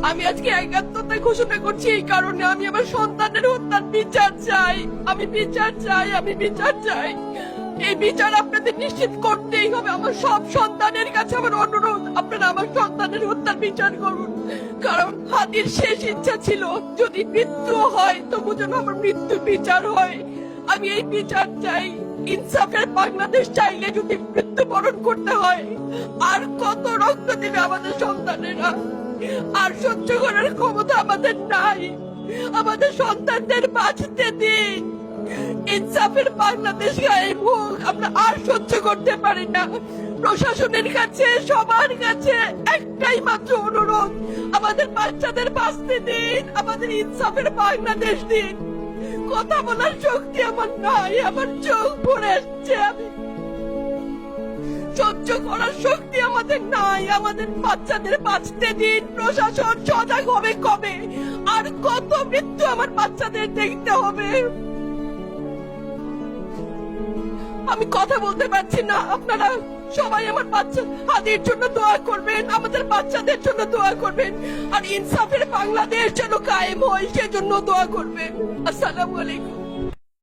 আমি আজকে একাত্মতা ঘোষণা করছি এই কারণে, আমি আমার সন্তানের হত্যার বিচার চাই। আমি বিচার চাই, আমি বিচার চাই। এই বিচার আপনাদের নিশ্চিত করতেই হবে। আমার সব সন্তানের কাছে আমার অনুরোধ, আপনারা আমার সন্তানের হত্যার বিচার করুন। কারণ হাদির শেষ ইচ্ছা ছিল যদি মৃত্যু হয় তবু যেন আমার মৃত্যু বিচার হয়। আমি এই বিচার চাই। ইনসাফের বাংলাদেশ চাইলে যদি মৃত্যুবরণ করতে হয়, আর কত রক্ত দেবে আমাদের সন্তানেরা? আর সহ্য করার ক্ষমতা আমাদের নাই। আমাদের সন্তানদের বাঁচতে দিন। ইনসাফের বাংলাদেশ গায়েব হোক। আমরা আর সহ্য করতে পারি না। প্রশাসনের কাছে, সবার কাছে একটাই মাত্র অনুরোধ, আমাদের বাচ্চাদের বাঁচতে দিন, আমাদের ইনসাফের বাংলাদেশ দিন। কথা বলার শক্তি আমার নাই, আমার চোখ ভরে আসছে। আমি সহ্য করার শক্তি আমাদের নাই। আমাদের বাচ্চাদের বাঁচতে দিন। প্রশাসন সজাগ হবে কবে? আর কত মৃত্যু আমার বাচ্চাদের দেখতে হবে? আমি কথা বলতে পারছি না। আপনারা সবাই আমার বাচ্চা হাদির জন্য দোয়া করবেন, আমাদের বাচ্চাদের জন্য দোয়া করবেন, আর ইনসাফের বাংলাদেশ যেন কায়েম হয় সেজন্য দোয়া করবেন। আসসালামু আলাইকুম।